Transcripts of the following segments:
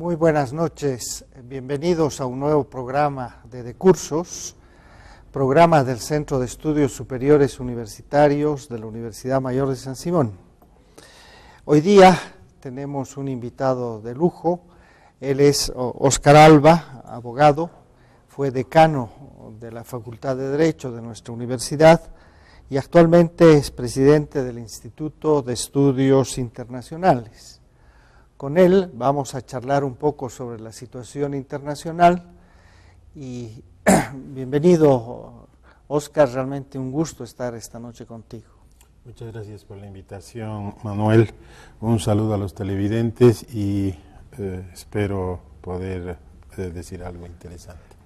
Muy buenas noches, bienvenidos a un nuevo programa de cursos, programa del Centro de Estudios Superiores Universitarios de la Universidad Mayor de San Simón. Hoy día tenemos un invitado de lujo, él es Óscar Alba, abogado, fue decano de la Facultad de Derecho de nuestra universidad y actualmente es presidente del Instituto de Estudios Internacionales. Con él vamos a charlar un poco sobre la situación internacional y bienvenido, Óscar, realmente un gusto estar esta noche contigo. Muchas gracias por la invitación, Manuel. Un saludo a los televidentes y espero poder decir algo interesante.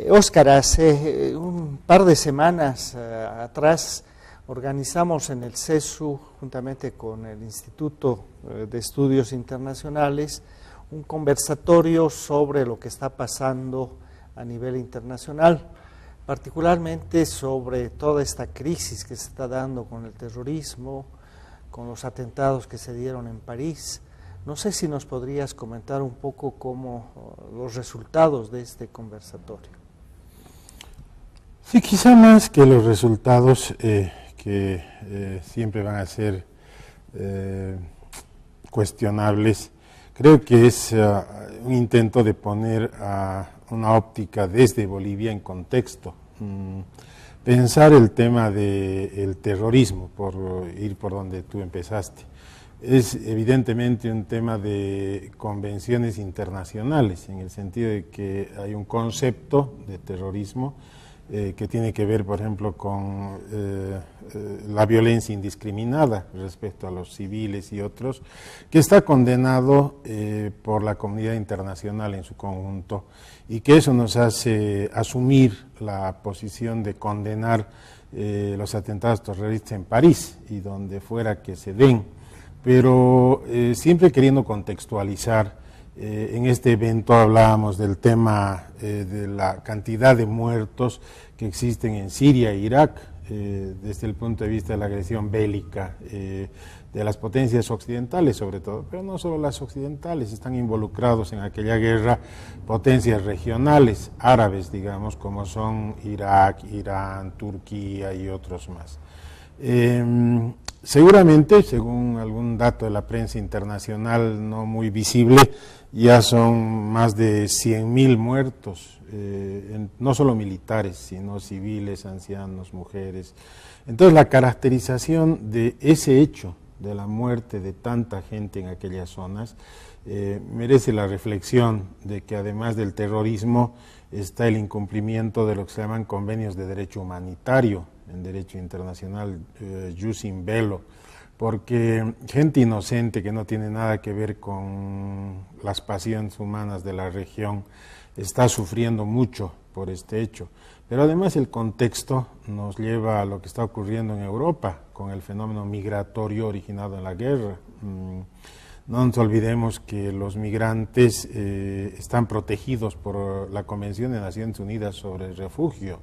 Óscar, hace un par de semanas atrás organizamos en el CESU, juntamente con el Instituto de Estudios Internacionales, un conversatorio sobre lo que está pasando a nivel internacional, particularmente sobre toda esta crisis que se está dando con el terrorismo, con los atentados que se dieron en París. No sé si nos podrías comentar un poco cómo los resultados de este conversatorio. Sí, quizá más que los resultados que siempre van a ser cuestionables, creo que es un intento de poner una óptica desde Bolivia en contexto. Pensar el tema del terrorismo, por ir por donde tú empezaste, es evidentemente un tema de convenciones internacionales, en el sentido de que hay un concepto de terrorismo que tiene que ver, por ejemplo, con la violencia indiscriminada respecto a los civiles y otros, que está condenado por la comunidad internacional en su conjunto, y que eso nos hace asumir la posición de condenar los atentados terroristas en París y donde fuera que se den, pero siempre queriendo contextualizar. En este evento hablábamos del tema de la cantidad de muertos que existen en Siria e Irak, desde el punto de vista de la agresión bélica de las potencias occidentales sobre todo, pero no solo las occidentales, están involucrados en aquella guerra potencias regionales, árabes, digamos, como son Irak, Irán, Turquía y otros más. Seguramente, según algún dato de la prensa internacional no muy visible, ya son más de 100.000 muertos, no solo militares, sino civiles, ancianos, mujeres. Entonces, la caracterización de ese hecho, de la muerte de tanta gente en aquellas zonas, merece la reflexión de que además del terrorismo está el incumplimiento de lo que se llaman convenios de derecho humanitario, en derecho internacional, jus in bello, porque gente inocente que no tiene nada que ver con las pasiones humanas de la región está sufriendo mucho por este hecho. Pero además el contexto nos lleva a lo que está ocurriendo en Europa con el fenómeno migratorio originado en la guerra. No nos olvidemos que los migrantes están protegidos por la Convención de Naciones Unidas sobre el Refugio.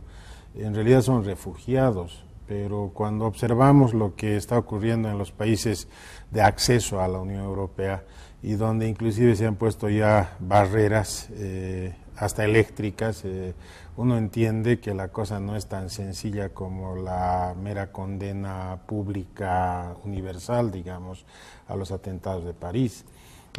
En realidad son refugiados, pero cuando observamos lo que está ocurriendo en los países de acceso a la Unión Europea y donde inclusive se han puesto ya barreras hasta eléctricas, uno entiende que la cosa no es tan sencilla como la mera condena pública universal, digamos, a los atentados de París.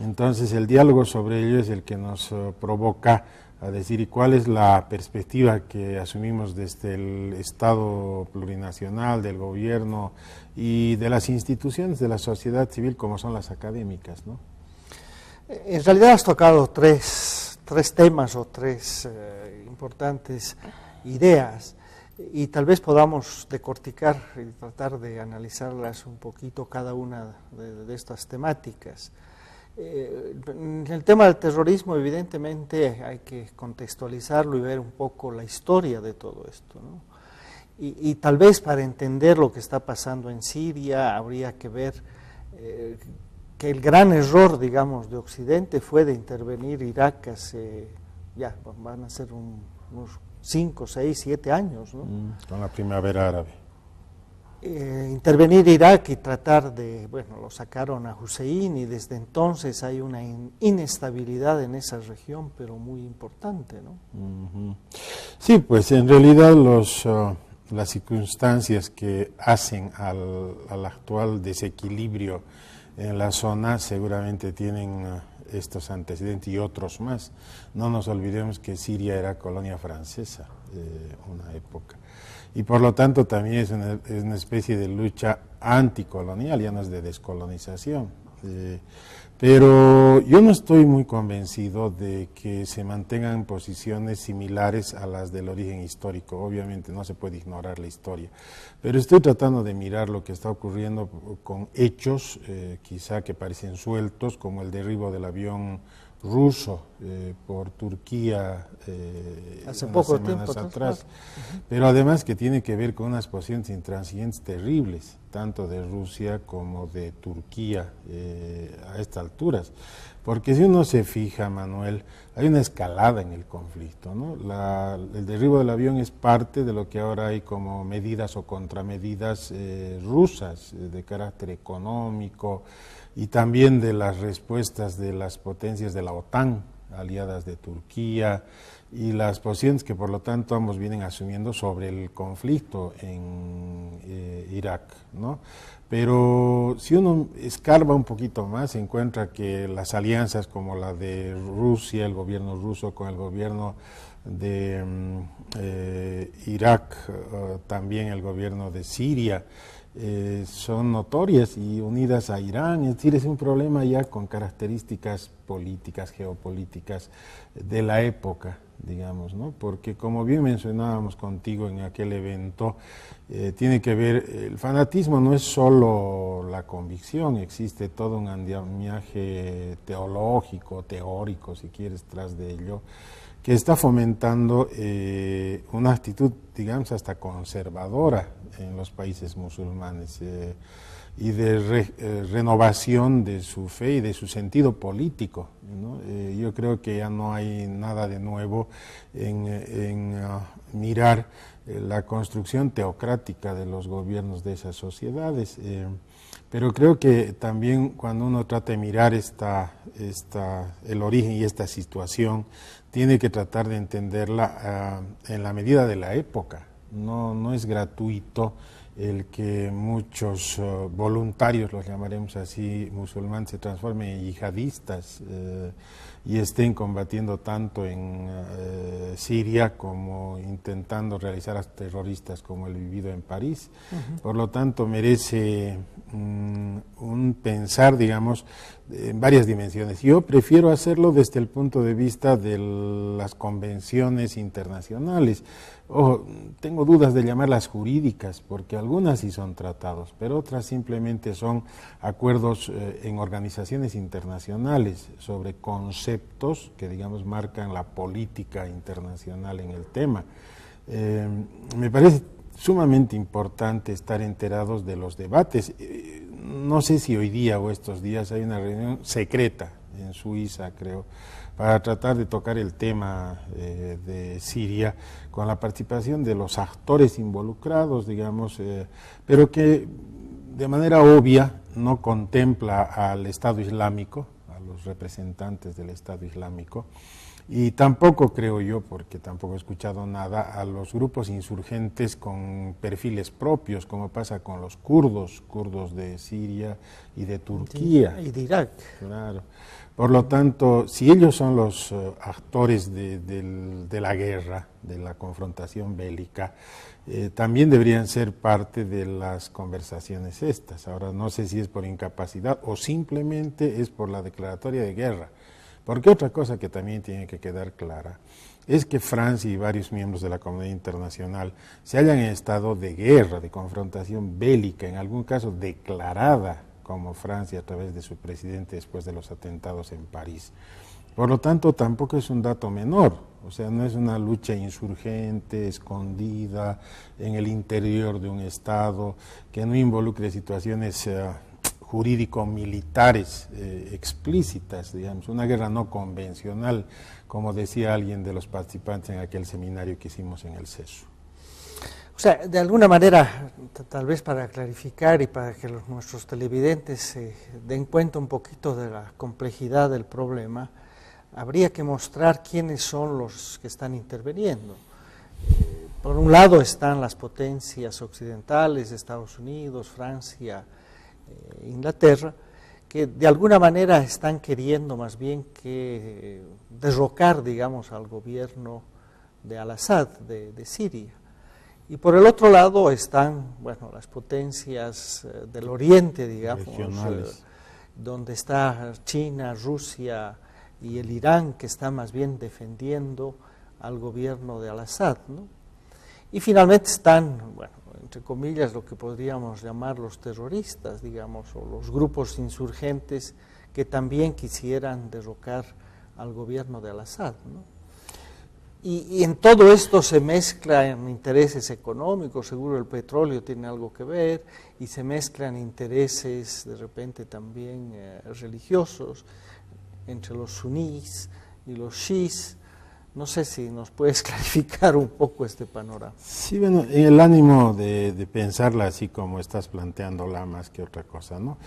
Entonces el diálogo sobre ello es el que nos provoca a decir, ¿y cuál es la perspectiva que asumimos desde el Estado plurinacional, del gobierno y de las instituciones de la sociedad civil como son las académicas, ¿no? En realidad has tocado tres temas o tres importantes ideas y tal vez podamos decorticar y tratar de analizarlas un poquito cada una de estas temáticas. En el tema del terrorismo, evidentemente, hay que contextualizarlo y ver un poco la historia de todo esto, ¿no? Y tal vez para entender lo que está pasando en Siria, habría que ver que el gran error, digamos, de Occidente fue de intervenir Irak hace, ya van a ser unos 5, 6, 7 años, ¿no? Con la primavera árabe. intervenir Irak y tratar de, bueno, lo sacaron a Hussein y desde entonces hay una inestabilidad en esa región, pero muy importante, ¿no? Sí, pues en realidad las circunstancias que hacen al actual desequilibrio en la zona seguramente tienen estos antecedentes y otros más. No nos olvidemos que Siria era colonia francesa, una época. Y por lo tanto también es una especie de lucha anticolonial, ya no es de descolonización. Pero yo no estoy muy convencido de que se mantengan posiciones similares a las del origen histórico. Obviamente no se puede ignorar la historia, pero estoy tratando de mirar lo que está ocurriendo con hechos quizá que parecen sueltos, como el derribo del avión ruso por Turquía hace unas poco semanas tiempo atrás, pero además que tiene que ver con unas posiciones intransigentes terribles, tanto de Rusia como de Turquía a estas alturas. Porque si uno se fija, Manuel, hay una escalada en el conflicto, ¿no? El derribo del avión es parte de lo que ahora hay como medidas o contramedidas rusas de carácter económico, y también de las respuestas de las potencias de la OTAN, aliadas de Turquía, y las posiciones que por lo tanto ambos vienen asumiendo sobre el conflicto en Irak, ¿no? Pero si uno escarba un poquito más, se encuentra que las alianzas como la de Rusia, el gobierno ruso con el gobierno de Irak, también el gobierno de Siria, son notorias y unidas a Irán, es decir, es un problema ya con características políticas, geopolíticas de la época, digamos, ¿no? Porque como bien mencionábamos contigo en aquel evento, tiene que ver, el fanatismo no es solo la convicción, existe todo un andamiaje teológico, teórico, si quieres, tras de ello, que está fomentando una actitud, digamos, hasta conservadora en los países musulmanes y de renovación de su fe y de su sentido político, ¿no? Yo creo que ya no hay nada de nuevo en mirar la construcción teocrática de los gobiernos de esas sociedades, pero creo que también cuando uno trata de mirar el origen y esta situación, tiene que tratar de entenderla en la medida de la época. No es gratuito el que muchos voluntarios, los llamaremos así, musulmanes, se transformen en yihadistas y estén combatiendo tanto en Siria como intentando realizar actos terroristas como el vivido en París. Por lo tanto, merece un pensar, digamos, en varias dimensiones. Yo prefiero hacerlo desde el punto de vista de las convenciones internacionales. Ojo, tengo dudas de llamarlas jurídicas, porque algunas sí son tratados, pero otras simplemente son acuerdos en organizaciones internacionales sobre conceptos que, digamos, marcan la política internacional en el tema. Me parece sumamente importante estar enterados de los debates. No sé si hoy día o estos días hay una reunión secreta en Suiza, creo, para tratar de tocar el tema de Siria con la participación de los actores involucrados, digamos, pero que de manera obvia no contempla al Estado Islámico, a los representantes del Estado Islámico, y tampoco creo yo, porque tampoco he escuchado nada, a los grupos insurgentes con perfiles propios, como pasa con los kurdos de Siria y de Turquía. Y de Irak. Claro. Por lo tanto, si ellos son los actores de la guerra, de la confrontación bélica, también deberían ser parte de las conversaciones estas. Ahora, no sé si es por incapacidad o simplemente es por la declaratoria de guerra. Porque otra cosa que también tiene que quedar clara es que Francia y varios miembros de la comunidad internacional se hallan en estado de guerra, de confrontación bélica, en algún caso declarada, como Francia a través de su presidente después de los atentados en París. Por lo tanto, tampoco es un dato menor, o sea, no es una lucha insurgente, escondida, en el interior de un Estado, que no involucre situaciones jurídico-militares explícitas, digamos, una guerra no convencional, como decía alguien de los participantes en aquel seminario que hicimos en el CESU. O sea, de alguna manera, tal vez para clarificar y para que nuestros televidentes se den cuenta un poquito de la complejidad del problema, habría que mostrar quiénes son los que están interviniendo. Por un lado están las potencias occidentales, Estados Unidos, Francia, Inglaterra, que de alguna manera están queriendo más bien que derrocar, digamos, al gobierno de Al-Assad, de Siria. Y por el otro lado están, bueno, las potencias del Oriente, digamos, donde está China, Rusia y el Irán, que está más bien defendiendo al gobierno de Al-Assad, ¿no? Y finalmente están, bueno, entre comillas, lo que podríamos llamar los terroristas, digamos, o los grupos insurgentes que también quisieran derrocar al gobierno de Al-Assad, ¿no? Y en todo esto se mezclan intereses económicos, seguro el petróleo tiene algo que ver, y se mezclan intereses de repente también religiosos entre los sunís y los shís. No sé si nos puedes clarificar un poco este panorama. Sí, bueno, en el ánimo de pensarla así como estás planteándola más que otra cosa, ¿no?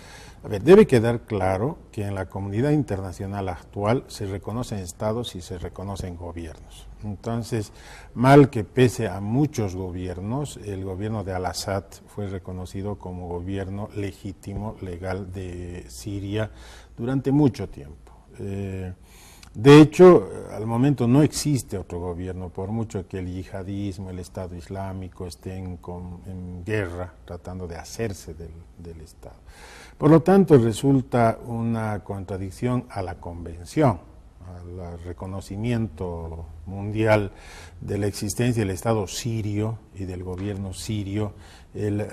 A ver, debe quedar claro que en la comunidad internacional actual se reconocen estados y se reconocen gobiernos. Entonces, mal que pese a muchos gobiernos, el gobierno de Al-Assad fue reconocido como gobierno legítimo, legal de Siria durante mucho tiempo. De hecho, al momento no existe otro gobierno, por mucho que el yihadismo, el Estado Islámico estén en guerra, tratando de hacerse del Estado. Por lo tanto, resulta una contradicción a la Convención, al reconocimiento mundial de la existencia del Estado sirio y del gobierno sirio, el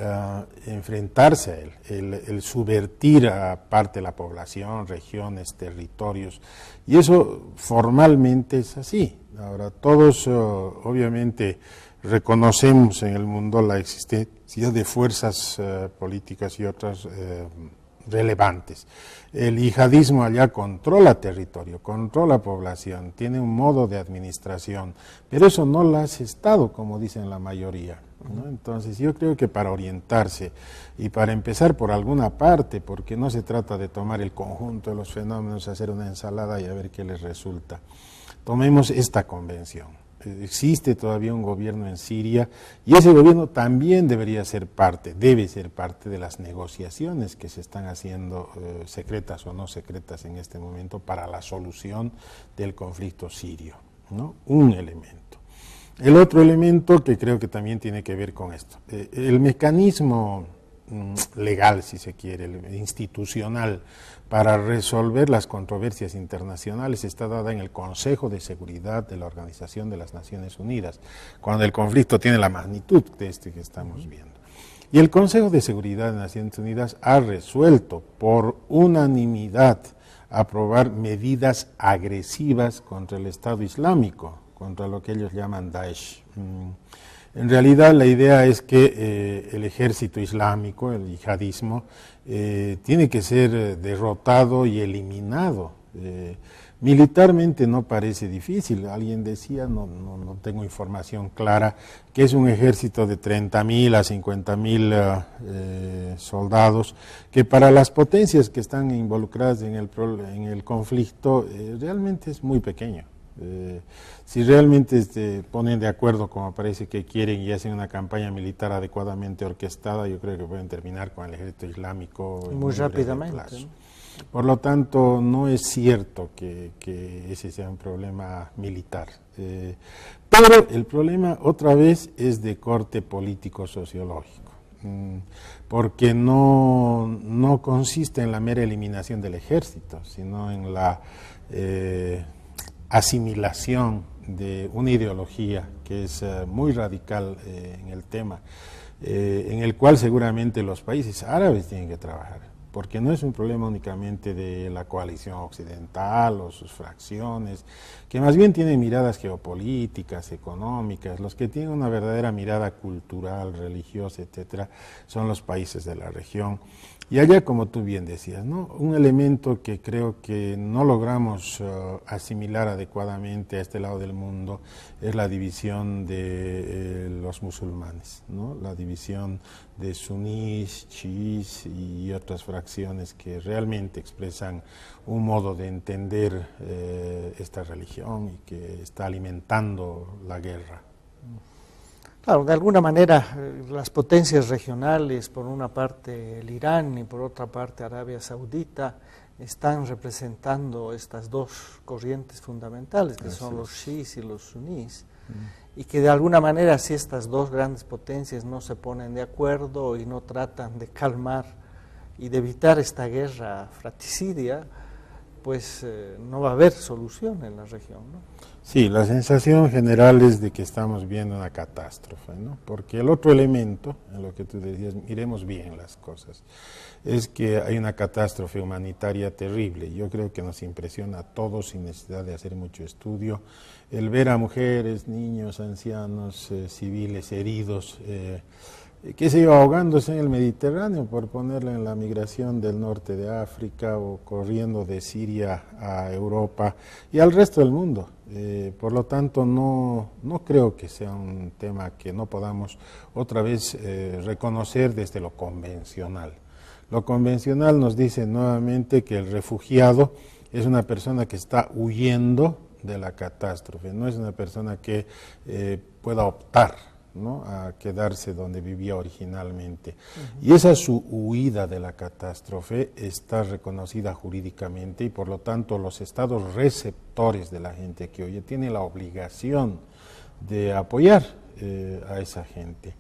enfrentarse a él, el subvertir a parte de la población, regiones, territorios, y eso formalmente es así. Ahora, todos obviamente reconocemos en el mundo la existencia de fuerzas políticas y otras relevantes. El yihadismo allá controla territorio, controla población, tiene un modo de administración, pero eso no lo hace Estado, como dicen la mayoría, ¿no? Entonces yo creo que para orientarse y para empezar por alguna parte, porque no se trata de tomar el conjunto de los fenómenos, hacer una ensalada y a ver qué les resulta, tomemos esta convención. Existe todavía un gobierno en Siria y ese gobierno también debería ser parte, debe ser parte de las negociaciones que se están haciendo, secretas o no secretas en este momento, para la solución del conflicto sirio, ¿no? Un elemento. El otro elemento que creo que también tiene que ver con esto, el mecanismo legal, si se quiere, el institucional, para resolver las controversias internacionales está dada en el Consejo de Seguridad de la Organización de las Naciones Unidas, cuando el conflicto tiene la magnitud de este que estamos viendo. Y el Consejo de Seguridad de las Naciones Unidas ha resuelto por unanimidad aprobar medidas agresivas contra el Estado Islámico, contra lo que ellos llaman Daesh. En realidad la idea es que el ejército islámico, el yihadismo, tiene que ser derrotado y eliminado. Militarmente no parece difícil. Alguien decía, no tengo información clara, que es un ejército de 30.000 a 50.000 soldados, que para las potencias que están involucradas en el conflicto realmente es muy pequeño. Si realmente se ponen de acuerdo, como parece que quieren, y hacen una campaña militar adecuadamente orquestada, yo creo que pueden terminar con el ejército islámico muy rápidamente, ¿no? Por lo tanto, no es cierto que ese sea un problema militar. Pero el problema, otra vez, es de corte político-sociológico, porque no consiste en la mera eliminación del ejército, sino en la asimilación de una ideología que es muy radical en el tema, en el cual seguramente los países árabes tienen que trabajar. porque no es un problema únicamente de la coalición occidental o sus fracciones, que más bien tienen miradas geopolíticas, económicas. Los que tienen una verdadera mirada cultural, religiosa, etcétera, son los países de la región. Y allá, como tú bien decías, ¿no? Un elemento que creo que no logramos asimilar adecuadamente a este lado del mundo es la división de los musulmanes, ¿no? La división de sunís, chiís y otras fracciones que realmente expresan un modo de entender esta religión y que está alimentando la guerra. Claro, de alguna manera las potencias regionales, por una parte el Irán y por otra parte Arabia Saudita, están representando estas dos corrientes fundamentales, que son los chiíes y los sunís, y que de alguna manera si estas dos grandes potencias no se ponen de acuerdo y no tratan de calmar y de evitar esta guerra fratricidia, pues no va a haber solución en la región, ¿no? Sí, la sensación general es de que estamos viendo una catástrofe, ¿no? Porque el otro elemento, en lo que tú decías, miremos bien las cosas, es que hay una catástrofe humanitaria terrible. Yo creo que nos impresiona a todos sin necesidad de hacer mucho estudio el ver a mujeres, niños, ancianos, civiles heridos, qué sé yo, ahogándose en el Mediterráneo, por ponerlo en la migración del norte de África o corriendo de Siria a Europa y al resto del mundo. Por lo tanto, no creo que sea un tema que no podamos otra vez reconocer desde lo convencional. Lo convencional nos dice nuevamente que el refugiado es una persona que está huyendo de la catástrofe, no es una persona que pueda optar, ¿no?, a quedarse donde vivía originalmente. Y esa su huida de la catástrofe está reconocida jurídicamente y por lo tanto los estados receptores de la gente que huye tienen la obligación de apoyar a esa gente.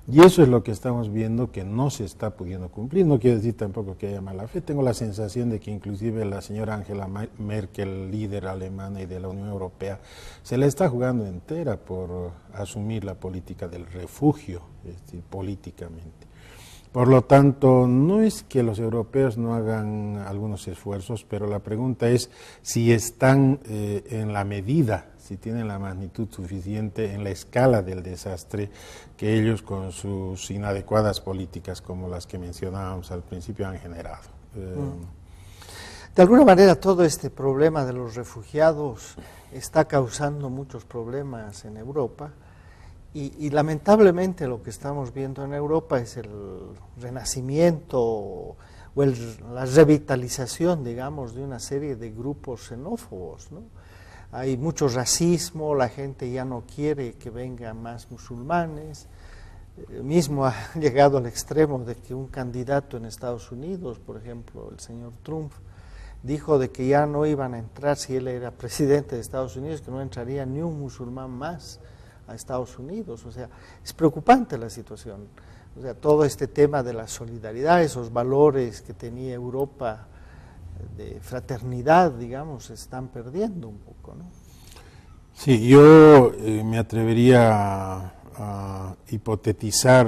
Y eso es lo que estamos viendo que no se está pudiendo cumplir. No quiero decir tampoco que haya mala fe. Tengo la sensación de que inclusive la señora Angela Merkel, líder alemana y de la Unión Europea, se la está jugando entera por asumir la política del refugio, políticamente. Por lo tanto, no es que los europeos no hagan algunos esfuerzos, pero la pregunta es si están en la medida, si tienen la magnitud suficiente en la escala del desastre que ellos con sus inadecuadas políticas como las que mencionábamos al principio han generado. De alguna manera todo este problema de los refugiados está causando muchos problemas en Europa y lamentablemente lo que estamos viendo en Europa es el renacimiento o la revitalización, digamos, de una serie de grupos xenófobos, ¿no? Hay mucho racismo, la gente ya no quiere que vengan más musulmanes, mismo ha llegado al extremo de que un candidato en Estados Unidos, por ejemplo, el señor Trump, dijo de que ya no iban a entrar, si él era presidente de Estados Unidos, que no entraría ni un musulmán más a Estados Unidos. O sea, es preocupante la situación. O sea, todo este tema de la solidaridad, esos valores que tenía Europa de fraternidad, digamos, se están perdiendo un poco, ¿no? Sí, yo me atrevería a hipotetizar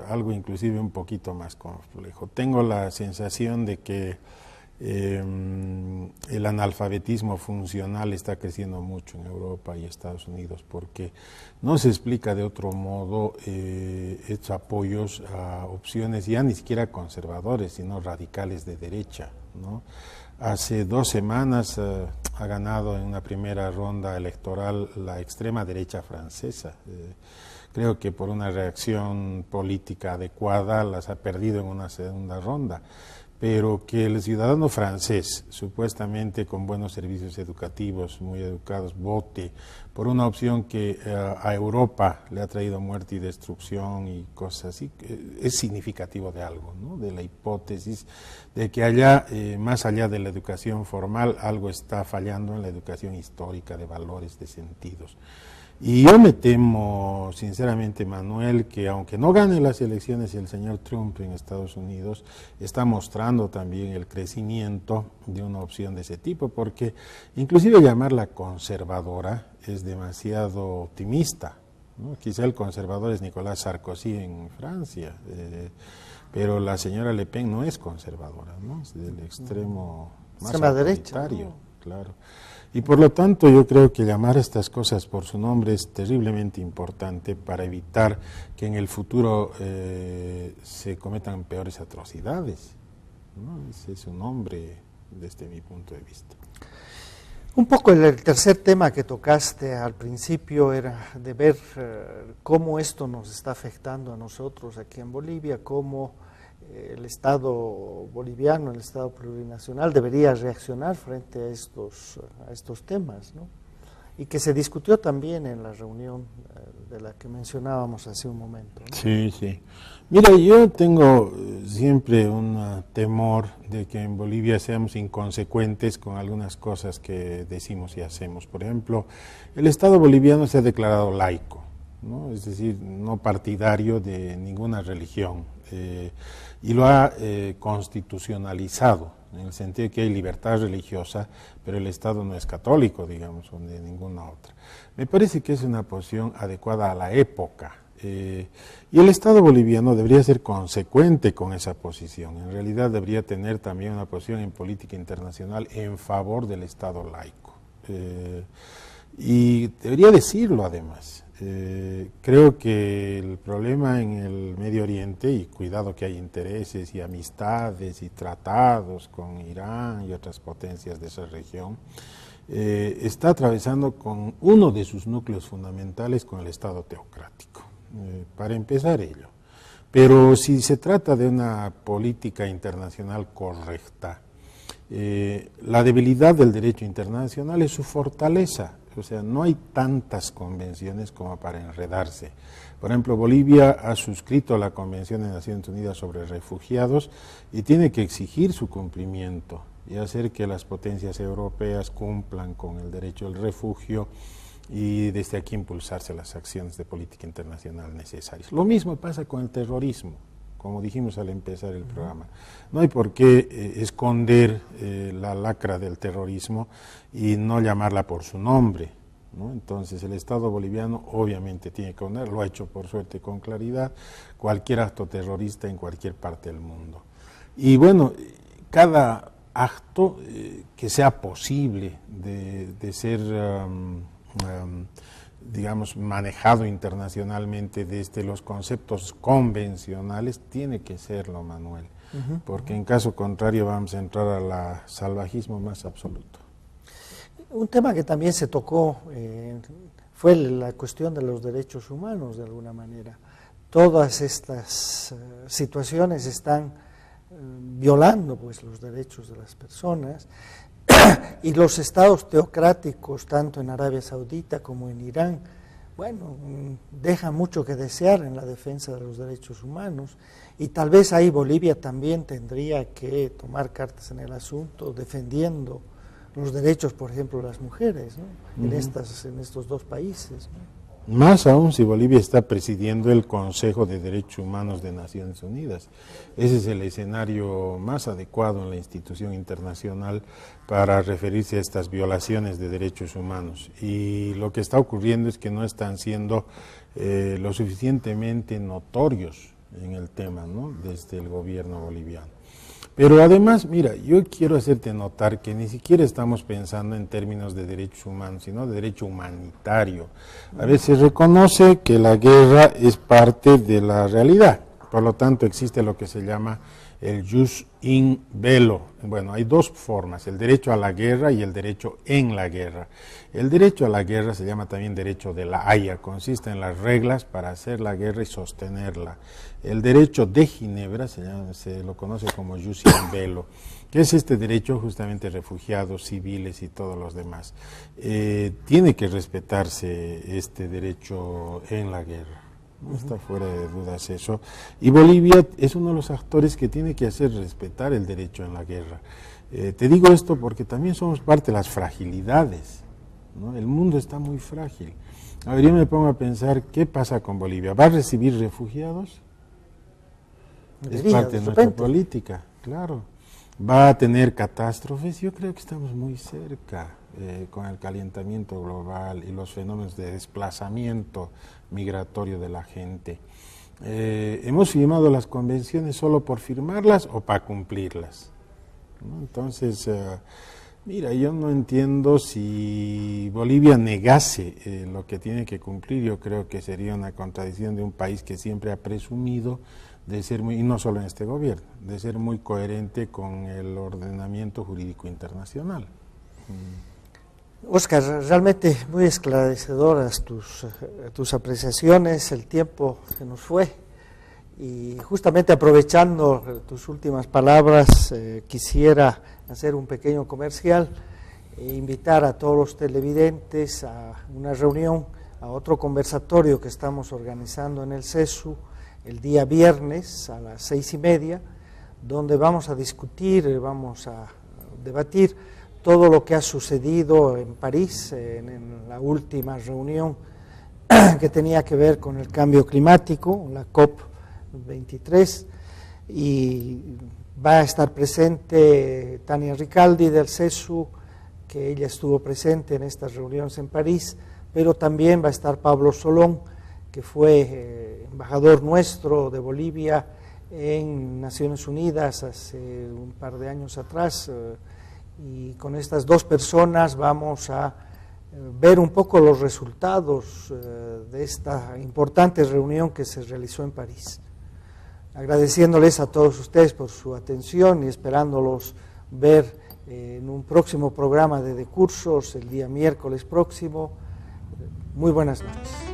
algo inclusive un poquito más complejo. Tengo la sensación de que el analfabetismo funcional está creciendo mucho en Europa y Estados Unidos porque no se explica de otro modo estos apoyos a opciones ya ni siquiera conservadores, sino radicales de derecha, ¿no? Hace 2 semanas ha ganado en una primera ronda electoral la extrema derecha francesa. Creo que por una reacción política adecuada las ha perdido en una segunda ronda. Pero que el ciudadano francés, supuestamente con buenos servicios educativos, muy educados, vote por una opción que a Europa le ha traído muerte y destrucción y cosas así, es significativo de algo, ¿no? De la hipótesis de que allá, más allá de la educación formal, algo está fallando en la educación histórica de valores, de sentidos. Y yo me temo, sinceramente, Manuel, que aunque no gane las elecciones el señor Trump en Estados Unidos, está mostrando también el crecimiento de una opción de ese tipo, porque inclusive llamarla conservadora es demasiado optimista, ¿no? Quizá el conservador es Nicolas Sarkozy en Francia, pero la señora Le Pen no es conservadora, ¿no? Es del extremo más extrema derecha, autoritario, ¿no? claro. Y por lo tanto yo creo que llamar a estas cosas por su nombre es terriblemente importante para evitar que en el futuro se cometan peores atrocidades, ¿no? Ese es un nombre desde mi punto de vista. Un poco el tercer tema que tocaste al principio era de ver cómo esto nos está afectando a nosotros aquí en Bolivia, cómo el Estado boliviano, el Estado plurinacional debería reaccionar frente a estos temas, ¿no? Y que se discutió también en la reunión de la que mencionábamos hace un momento, ¿no? Sí, sí. Mira, yo tengo siempre un temor de que en Bolivia seamos inconsecuentes con algunas cosas que decimos y hacemos. Por ejemplo, el Estado boliviano se ha declarado laico, ¿no? Es decir, no partidario de ninguna religión, y lo ha constitucionalizado, en el sentido de que hay libertad religiosa, pero el Estado no es católico, digamos, o de ninguna otra. Me parece que es una posición adecuada a la época, y el Estado boliviano debería ser consecuente con esa posición. En realidad debería tener también una posición en política internacional en favor del Estado laico, y debería decirlo además. Creo que el problema en el Medio Oriente, y cuidado que hay intereses y amistades y tratados con Irán y otras potencias de esa región, está atravesando con uno de sus núcleos fundamentales con el Estado teocrático, para empezar ello. Pero si se trata de una política internacional correcta, la debilidad del derecho internacional es su fortaleza. O sea, no hay tantas convenciones como para enredarse. Por ejemplo, Bolivia ha suscrito la Convención de Naciones Unidas sobre Refugiados y tiene que exigir su cumplimiento y hacer que las potencias europeas cumplan con el derecho al refugio y desde aquí impulsarse las acciones de política internacional necesarias. Lo mismo pasa con el terrorismo, como dijimos al empezar el programa. No hay por qué esconder la lacra del terrorismo y no llamarla por su nombre, ¿no? Entonces el Estado boliviano obviamente tiene que condenar, lo ha hecho por suerte con claridad, cualquier acto terrorista en cualquier parte del mundo. Y bueno, cada acto que sea posible de ser digamos, manejado internacionalmente desde los conceptos convencionales, tiene que serlo, Manuel, porque en caso contrario vamos a entrar al salvajismo más absoluto. Un tema que también se tocó fue la cuestión de los derechos humanos, de alguna manera. Todas estas situaciones están violando pues los derechos de las personas, y los estados teocráticos, tanto en Arabia Saudita como en Irán, bueno, dejan mucho que desear en la defensa de los derechos humanos, y tal vez ahí Bolivia también tendría que tomar cartas en el asunto, defendiendo los derechos, por ejemplo, de las mujeres, ¿no? En estos dos países, ¿no? Más aún si Bolivia está presidiendo el Consejo de Derechos Humanos de Naciones Unidas. Ese es el escenario más adecuado en la institución internacional para referirse a estas violaciones de derechos humanos. Y lo que está ocurriendo es que no están siendo lo suficientemente notorios en el tema, ¿no? Desde el gobierno boliviano. Pero además, mira, yo quiero hacerte notar que ni siquiera estamos pensando en términos de derechos humanos, sino de derecho humanitario. A veces se reconoce que la guerra es parte de la realidad, por lo tanto existe lo que se llama el jus in bello. Bueno, hay dos formas, el derecho a la guerra y el derecho en la guerra. El derecho a la guerra se llama también derecho de la Haya, consiste en las reglas para hacer la guerra y sostenerla. El derecho de Ginebra se lo conoce como jus in bello, que es este derecho justamente refugiados, civiles y todos los demás. Tiene que respetarse este derecho en la guerra. No está fuera de dudas eso. Y Bolivia es uno de los actores que tiene que hacer respetar el derecho en la guerra. Te digo esto porque también somos parte de las fragilidades, ¿no? El mundo está muy frágil. A ver, yo me pongo a pensar, ¿qué pasa con Bolivia? ¿Va a recibir refugiados? Es parte de nuestra política, claro. ¿Va a tener catástrofes? Yo creo que estamos muy cerca con el calentamiento global y los fenómenos de desplazamiento migratorio de la gente. hemos firmado las convenciones solo por firmarlas o para cumplirlas, ¿no? Entonces, mira, yo no entiendo si Bolivia negase lo que tiene que cumplir. Yo creo que sería una contradicción de un país que siempre ha presumido de ser muy, y no solo en este gobierno, de ser muy coherente con el ordenamiento jurídico internacional. Óscar, realmente muy esclarecedoras tus apreciaciones, el tiempo que nos fue, y justamente aprovechando tus últimas palabras, quisiera hacer un pequeño comercial e invitar a todos los televidentes a una reunión, a otro conversatorio que estamos organizando en el CESU el día viernes a las 6:30, donde vamos a discutir, vamos a debatir todo lo que ha sucedido en París, en la última reunión que tenía que ver con el cambio climático, la COP23, y va a estar presente Tania Ricaldi del CESU, que ella estuvo presente en estas reuniones en París, pero también va a estar Pablo Solón, que fue embajador nuestro de Bolivia en Naciones Unidas hace un par de años atrás, y con estas dos personas vamos a ver un poco los resultados de esta importante reunión que se realizó en París. Agradeciéndoles a todos ustedes por su atención y esperándolos ver en un próximo programa de Decursos el día miércoles próximo. Muy buenas noches.